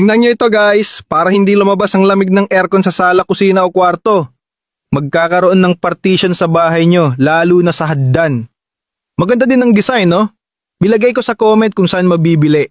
Tingnan nyo ito guys, para hindi lumabas ang lamig ng aircon sa sala, kusina o kwarto. Magkakaroon ng partition sa bahay nyo, lalo na sa hagdan. Maganda din ang design, no? Bilagay ko sa comment kung saan mabibili.